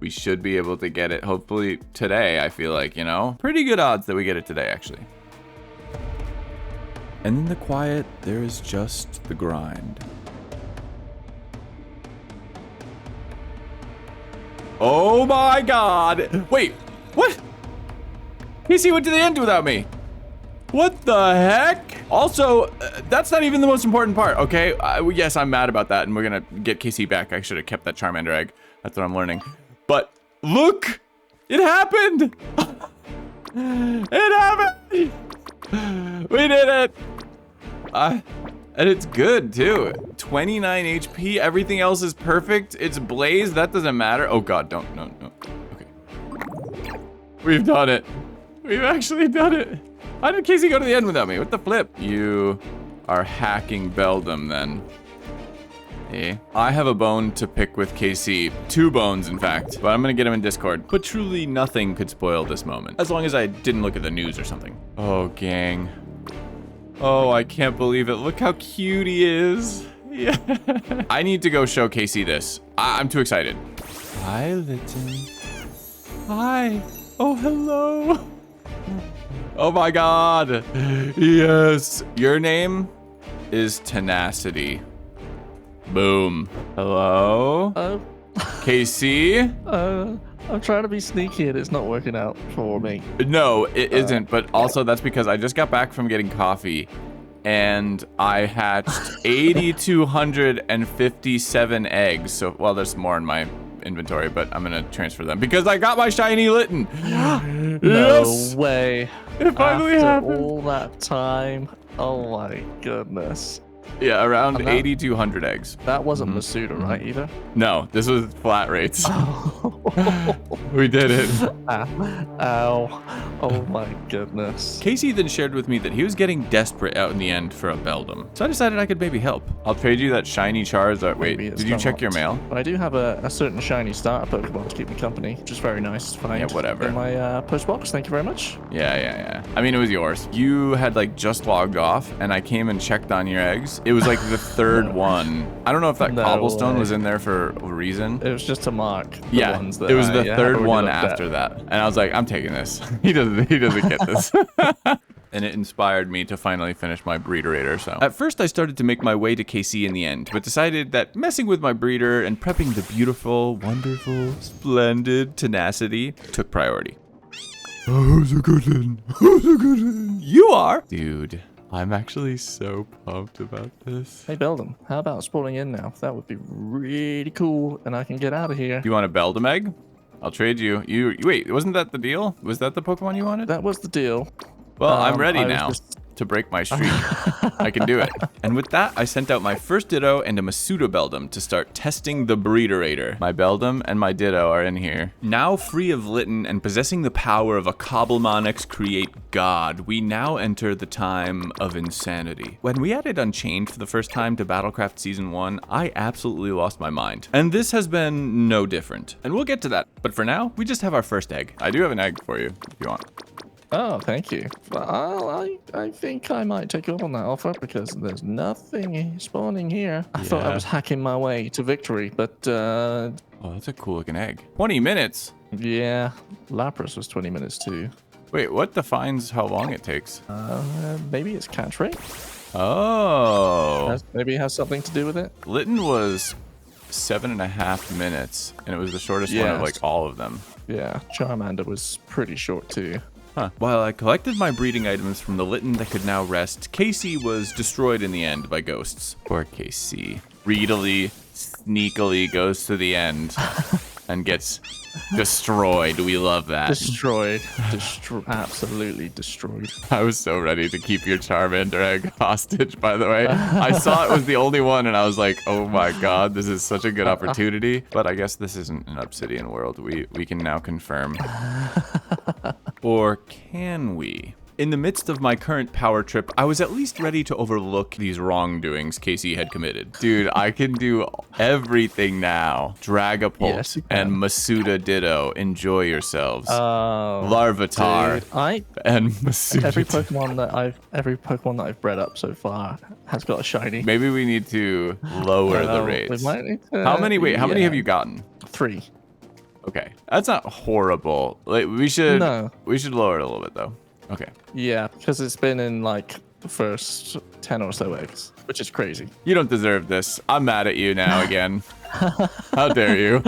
We should be able to get it hopefully today, I feel like, you know? Pretty good odds that we get it today, actually. And in the quiet, there is just the grind. Oh my god! Wait, what? Casey went to the end without me. What the heck? Also, that's not even the most important part, okay? Yes, I'm mad about that, and we're gonna get Casey back. I should have kept that Charmander egg. That's what I'm learning. But look! It happened! It happened! We did it! And it's good, too. 29 HP, everything else is perfect. It's Blaze, that doesn't matter. Oh god, no. Okay. We've done it. We've actually done it. How did Casey go to the end without me? What the flip? You are hacking Beldum then. Hey. I have a bone to pick with KC. 2 bones, in fact. But I'm gonna get him in Discord. But truly nothing could spoil this moment. As long as I didn't look at the news or something. Oh, gang. Oh, I can't believe it. Look how cute he is. Yeah. I need to go show Casey this. I'm too excited. Hi, Litten. Hi. Oh, hello. Oh my god. Yes. Your name is Tenacity. Boom. Hello? Casey? I'm trying to be sneaky and it's not working out for me. No, it isn't, but also that's because I just got back from getting coffee and I hatched 8,257 eggs. So, well, there's more in my inventory, but I'm gonna transfer them because I got my shiny Litten. No Yes! way. It finally happened. After all that time. Oh my goodness. Yeah, around 8,200 eggs. That wasn't Masuda, right, either? No, this was flat rates. We did it. Ow. Oh my goodness. Casey then shared with me that he was getting desperate out in the end for a Beldum. So I decided I could maybe help. I'll trade you that shiny Charizard. Wait, did you check your mail? But I do have a certain shiny starter Pokemon to keep me company, which is very nice to find. Yeah, whatever. In my post box. Thank you very much. Yeah. I mean, it was yours. You had like just logged off and I came and checked on your eggs. It was like the 3rd one. I don't know if that cobblestone was in there for a reason. It was just to mark the ones that it was the 3rd one after that. And I was like, I'm taking this. He doesn't get this. And it inspired me to finally finish my Breederator, so. At first I started to make my way to KC in the end, but decided that messing with my breeder and prepping the beautiful, wonderful, splendid Tenacity took priority. Oh, who's a good one? Who's a good one? You are! Dude, I'm actually so pumped about this. Hey, Beldum, how about spawning in now? That would be really cool, and I can get out of here. You want a Beldum egg? I'll trade you. Wait, wasn't that the deal? Was that the Pokemon you wanted? That was the deal. Well, I'm ready now. to break my streak. I can do it. And with that, I sent out my first Ditto and a Masuda Beldum to start testing the Breederator. My Beldum and my Ditto are in here. Now free of Litten and possessing the power of a Cobblemon and Create god, we now enter the time of insanity. When we added Unchained for the first time to Battlecraft Season 1, I absolutely lost my mind. And this has been no different. And we'll get to that. But for now, we just have our first egg. I do have an egg for you, if you want. Oh, thank you. Well, I think I might take up on that offer because there's nothing spawning here. I thought I was hacking my way to victory, but Oh, that's a cool looking egg. 20 minutes? yeah, Lapras was 20 minutes too. Wait, what defines how long it takes? Maybe it's catch rate. Oh. Maybe it has something to do with it. Litten was 7.5 minutes, and it was the shortest one of like all of them. Yeah, Charmander was pretty short too. Huh. While I collected my breeding items from the Litten that could now rest, Casey was destroyed in the end by ghosts. Poor Casey. Greedily, sneakily goes to the end and gets destroyed. We love that. Destroyed. Absolutely destroyed. I was so ready to keep your Charmander egg hostage, by the way. I saw it was the only one, and I was like, oh my god, this is such a good opportunity. But I guess this isn't an Obsidian world. We can now confirm. Or can we? In the midst of my current power trip, I was at least ready to overlook these wrongdoings Casey had committed. Dude, I can do everything now. Dragapult Yes, and Masuda Ditto. Enjoy yourselves. Oh, Larvitar dude, and Masuda. every Pokemon that I've bred up so far has got a shiny. Maybe we need to lower the rates. We might need to, How many? Wait, how many have you gotten? 3. Okay, that's not horrible. Like we should lower it a little bit though. Okay. Yeah, because it's been in like the first 10 or so eggs, which is crazy. You don't deserve this. I'm mad at you now again. How dare you?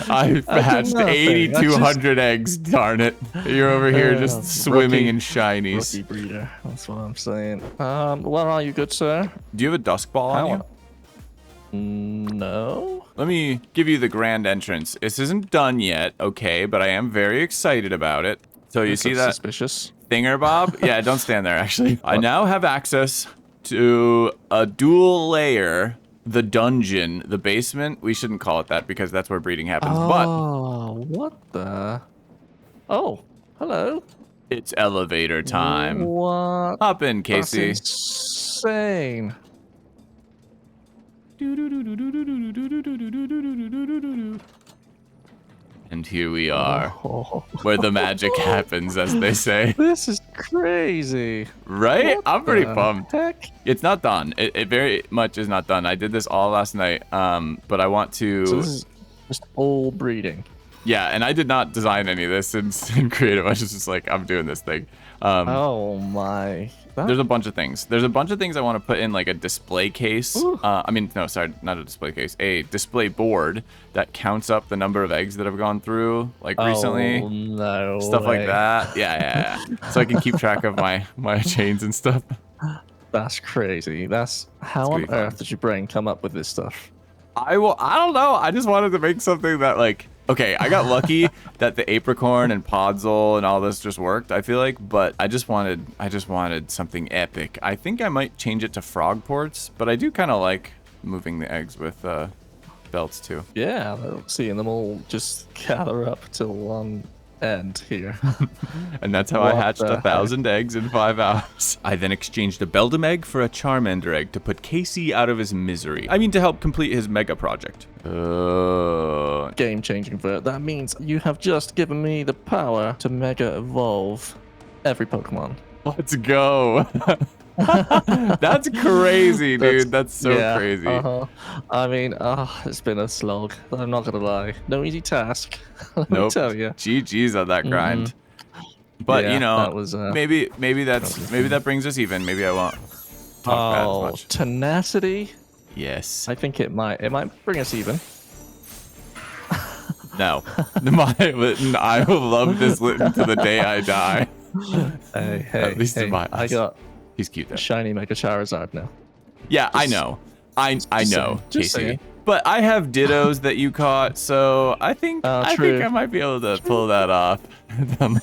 I've hatched 8,200 eggs, darn it. You're over here just swimming in shinies. Rookie breeder, that's what I'm saying. Where are you, good sir? Do you have a dusk ball on you? No. Let me give you the grand entrance. This isn't done yet, okay, but I am very excited about it. So you see that suspicious thingerbob? Yeah, don't stand there, actually. I now have access to a dual layer, the dungeon, the basement. We shouldn't call it that because that's where breeding happens, Oh, what the? Oh, hello. It's elevator time. What? Hop in, Casey. That's insane. And here we are, Oh. where the magic happens, as they say. This is crazy. Right? What I'm pretty the pumped. Heck? It's not done. It very much is not done. I did this all last night, but I want to... So this is just all breeding. Yeah, and I did not design any of this in creative. I was just like, I'm doing this thing. Oh my. There's a bunch of things. There's a bunch of things I want to put in like a display case. I mean, no, sorry, not a display case. A display board that counts up the number of eggs that have gone through like recently. Oh, no Stuff way. like that. Yeah. So I can keep track of my chains and stuff. That's crazy. That's how on earth did your brain come up with this stuff? I don't know. I just wanted to make something that like, okay, I got lucky that the apricorn and podzol and all this just worked, I feel like, but I just wanted something epic. I think I might change it to frog ports, but I do kind of like moving the eggs with belts too. Yeah, seeing them all just gather up till one end here. And that's how I hatched 1,000 eggs in 5 hours. I then exchanged a Beldum egg for a Charmander egg to put Casey out of his misery. I mean, to help complete his Mega project. Game-changing Vert. That means you have just given me the power to Mega Evolve every Pokemon. Let's go. That's crazy, dude. That's so crazy. I mean, it's been a slog. I'm not gonna lie. No easy task. Let me tell you. GG's on that grind. But Yeah, you know, that was, maybe that brings us even. Maybe I won't talk bad as much. Tenacity. Yes. I think it might bring us even. No. I will love this Litten to the day I die. Hey, At least in my I eyes. got He's cute though. shiny Mega Charizard now. Yeah, I know. I know, just Casey. saying. But I have Dittos that you caught, so I think I true. might be able to pull that off down the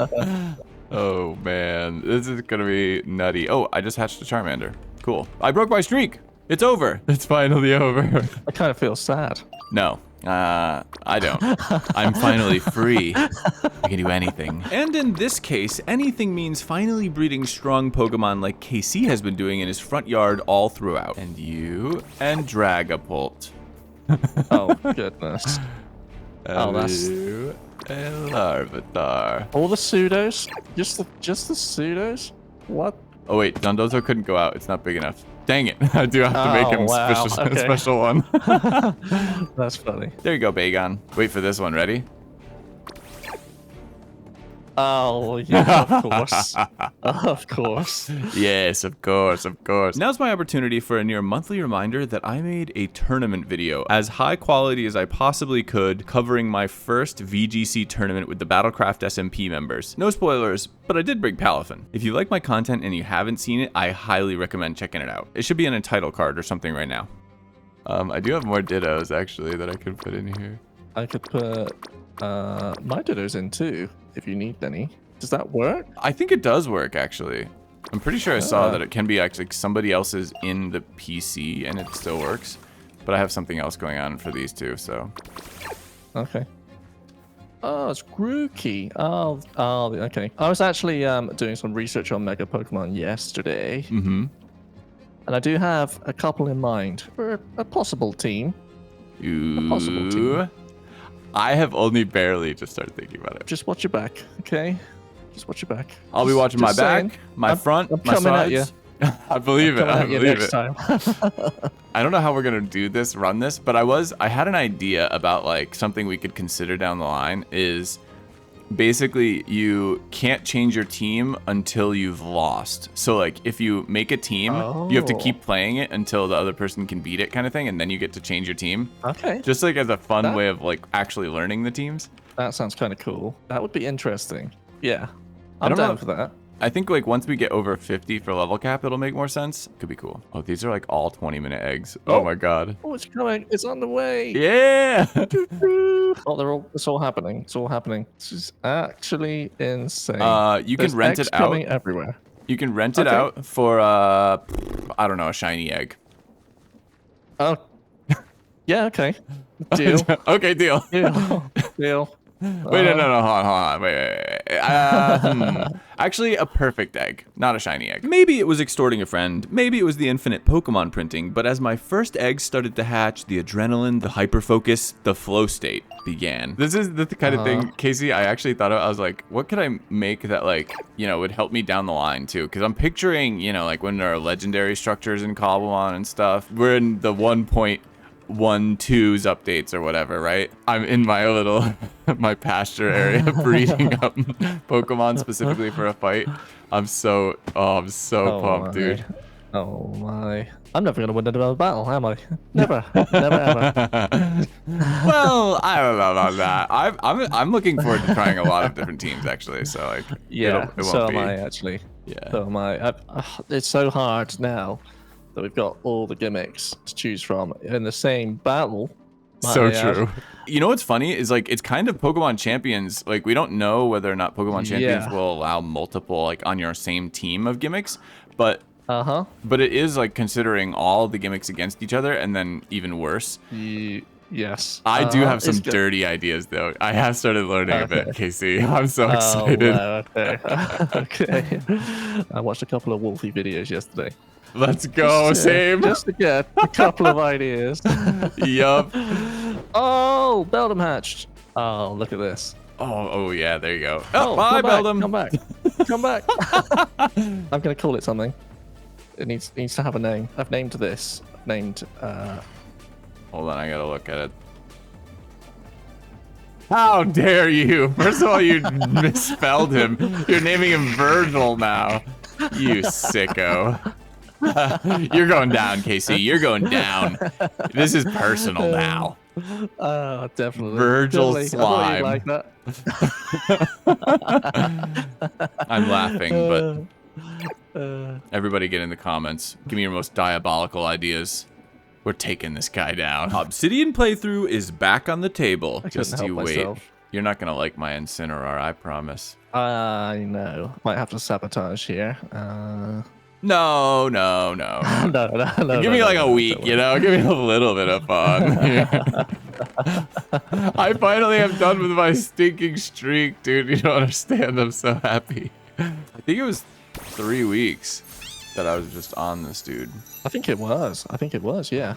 line. Oh, man. This is going to be nutty. Oh, I just hatched a Charmander. Cool. I broke my streak. It's over. It's finally over. I kind of feel sad. No. I don't. I'm finally free. I can do anything. And in this case, anything means finally breeding strong Pokemon like KC has been doing in his front yard all throughout. And you and Dragapult. Oh, goodness. And that's... you and Larvitar. All the pseudos? Just the pseudos? What? Oh wait, Dondozo couldn't go out. It's not big enough. Dang it. I do have to make him a special one. That's funny. There you go, Bagon. Wait for this one. Ready? Oh, yeah, of course. Of course. Yes, of course, of course. Now's my opportunity for a near monthly reminder that I made a tournament video as high quality as I possibly could, covering my first VGC tournament with the Battlecraft SMP members. No spoilers, but I did bring Palafin. If you like my content and you haven't seen it, I highly recommend checking it out. It should be in a title card or something right now. I do have more Dittos, actually, that I could put in here. I could put my Dittos in too, if you need any. Does that work? I think it does work, actually. I'm pretty sure I saw that it can be actually somebody else's in the PC and it still works. But I have something else going on for these two, so. Okay. Oh, it's Grookey. Oh, okay. I was actually doing some research on Mega Pokemon yesterday. Mm-hmm. And I do have a couple in mind for a possible team. Ooh. A possible team. I have only barely just started thinking about it. Just watch your back, okay? Just watch your back. I'll be watching my back, my front, my sides. I believe it. I believe it. Time. I don't know how we're gonna do this, run this, but I had an idea about like something we could consider down the line is basically you can't change your team until you've lost. So like if you make a team, you have to keep playing it until the other person can beat it kind of thing, and then you get to change your team. Okay. Just like as a fun way of like actually learning the teams. That sounds kind of cool. That would be interesting. Yeah. I'm down for that. I think like once we get over 50 for level cap, it'll make more sense. Could be cool. Oh, these are like all 20-minute eggs. Oh my god. Oh, it's coming. It's on the way. Yeah. Oh, it's all happening. It's all happening. This is actually insane. You can rent it out. Coming everywhere. You can rent it out for I don't know, a shiny egg. Oh. Yeah. Okay. Deal. Okay. Deal. Deal. Wait, no, hold on. Wait. Actually, a perfect egg, not a shiny egg. Maybe it was extorting a friend, maybe it was the infinite Pokemon printing, but as my first eggs started to hatch, the adrenaline, the hyperfocus, the flow state began. This is the kind of thing, Casey, I actually thought of, I was like, what could I make that like, you know, would help me down the line too? Because I'm picturing, you know, like when there are legendary structures in Cobblemon and stuff, we're in the 1.12's updates or whatever, right? I'm in my little my pasture area breeding up Pokemon specifically for a fight. I'm so pumped, dude. Oh my. I'm never gonna win another battle, am I? Never ever. Well, I don't know about that. I'm looking forward to trying a lot of different teams actually, so like yeah, it won't so be. am I actually. Yeah. So am I. It's so hard now that we've got all the gimmicks to choose from in the same battle. So true. You know what's funny is like it's kind of Pokemon Champions. Like we don't know whether or not Pokemon Champions will allow multiple like on your same team of gimmicks, but but it is like considering all the gimmicks against each other, and then even worse. Yes. I do have some dirty ideas though. I have started learning a bit, Casey. I'm so excited. Wow, okay. I watched a couple of Wolfie videos yesterday. Let's go, same. Just to get a couple of ideas. Yup. Oh, Beldum hatched. Oh, look at this. Oh yeah, there you go. Oh, bye, Beldum. Come back. Come back. I'm gonna call it something. It needs to have a name. I've named this. Hold on, I gotta look at it. How dare you? First of all, you misspelled him. You're naming him Virgil now. You sicko. You're going down, Casey. You're going down. This is personal now. Definitely. Virgil Slime. I thought you'd like that. I'm laughing, but everybody get in the comments. Give me your most diabolical ideas. We're taking this guy down. Obsidian playthrough is back on the table. Just you wait. You're not gonna like my Incineroar, I promise. I know. Might have to sabotage here. No. No. Give me like a week, you know? Give me a little bit of fun. I finally am done with my stinking streak, dude. You don't understand. I'm so happy. I think it was 3 weeks that I was just on this dude. I think it was, yeah.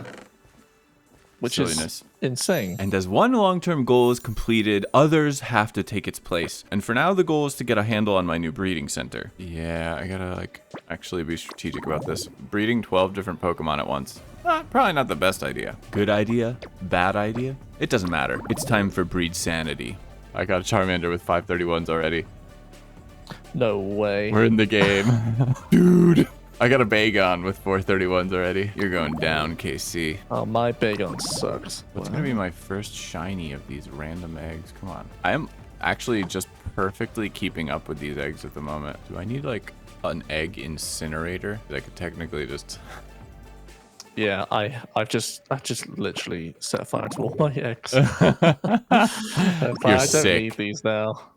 Which Silliness. is insane. And as one long-term goal is completed, others have to take its place. And for now, the goal is to get a handle on my new breeding center. Yeah, I gotta like actually be strategic about this. Breeding 12 different Pokemon at once. Probably not the best idea. Good idea? Bad idea? It doesn't matter. It's time for breed sanity. I got a Charmander with 531s already. No way. We're in the game. Dude. I got a Bagon with 431s already. You're going down, KC. Oh, my Bagon sucks. What's gonna be my first shiny of these random eggs? Come on. I am actually just perfectly keeping up with these eggs at the moment. Do I need like an egg incinerator? I could technically just... Yeah, I've just literally set fire to all my eggs. I don't need these now.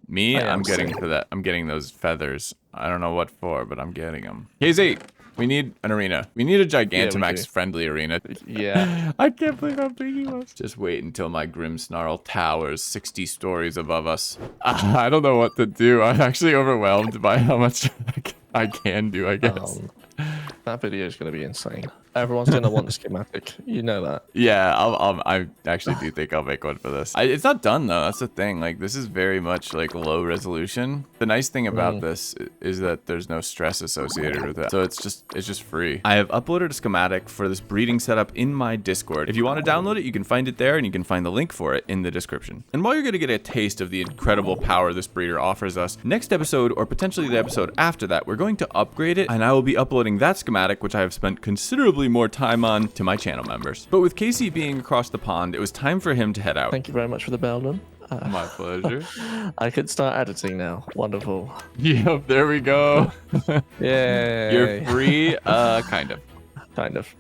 Me, I'm getting for that. I'm getting those feathers. I don't know what for, but I'm getting them. KZ, we need an arena. We need a Gigantamax friendly arena. Yeah. I can't believe how big he was. Just wait until my Grimmsnarl towers 60 stories above us. I don't know what to do. I'm actually overwhelmed by how much I can do, I guess. That video is going to be insane. Everyone's going to want the schematic. You know that. Yeah, I actually do think I'll make one for this. It's not done, though. That's the thing. Like, this is very much, like, low resolution. The nice thing about this is that there's no stress associated with it. So it's just free. I have uploaded a schematic for this breeding setup in my Discord. If you want to download it, you can find it there, and you can find the link for it in the description. And while you're going to get a taste of the incredible power this breeder offers us, next episode, or potentially the episode after that, we're going to upgrade it, and I will be uploading that schematic, which I have spent considerably more time on, to my channel members. But with Casey being across the pond, it was time for him to head out. Thank you very much for the Beldon. My pleasure. I could start editing now. Wonderful. Yep, there we go. Yay. You're free, kind of.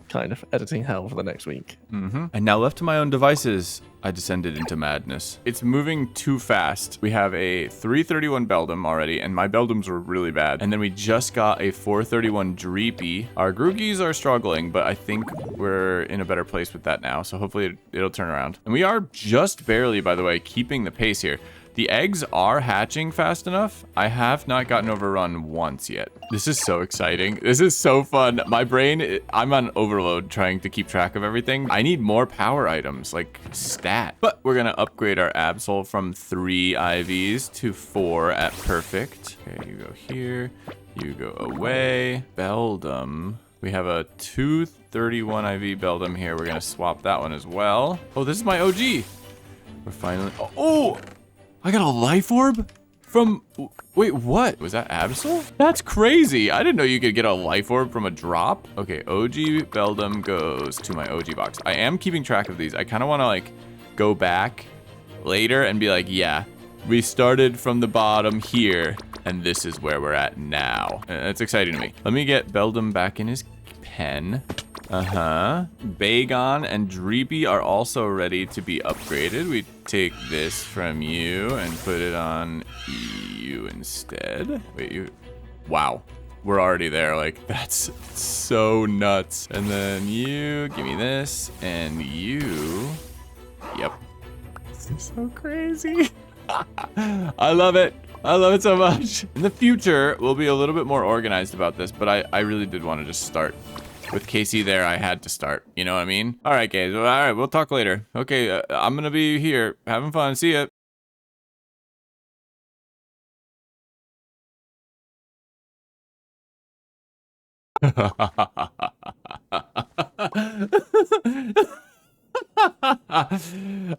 Kind of editing hell for the next week. And now left to my own devices, I descended into madness. It's moving too fast. We have a 331 Beldum already, and my Beldums were really bad. And then we just got a 431 Dreepy. Our Groogies are struggling, but I think we're in a better place with that now. So hopefully it'll turn around. And we are just barely, by the way, keeping the pace here. The eggs are hatching fast enough. I have not gotten overrun once yet. This is so exciting. This is so fun. My brain, I'm on overload trying to keep track of everything. I need more power items, like stat. But we're gonna upgrade our Absol from 3 IVs to 4 at perfect. Okay, you go here, you go away. Beldum. We have a 231 IV Beldum here. We're gonna swap that one as well. Oh, this is my OG. We're finally, oh! I got a life orb from, wait, what? Was that Absol? That's crazy. I didn't know you could get a life orb from a drop. Okay, OG Beldum goes to my OG box. I am keeping track of these. I kind of want to like go back later and be like, yeah, we started from the bottom here and this is where we're at now. That's exciting to me. Let me get Beldum back in his pen. Bagon and Dreepy are also ready to be upgraded. We take this from you and put it on you instead. Wait, you... Wow. We're already there. Like, that's so nuts. And then you give me this and you... Yep. This is so crazy. I love it. I love it so much. In the future, we'll be a little bit more organized about this, but I really did want to just start. With Casey there, I had to start. You know what I mean? All right, guys. All right, we'll talk later. Okay, I'm going to be here having fun. See ya.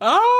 Ah!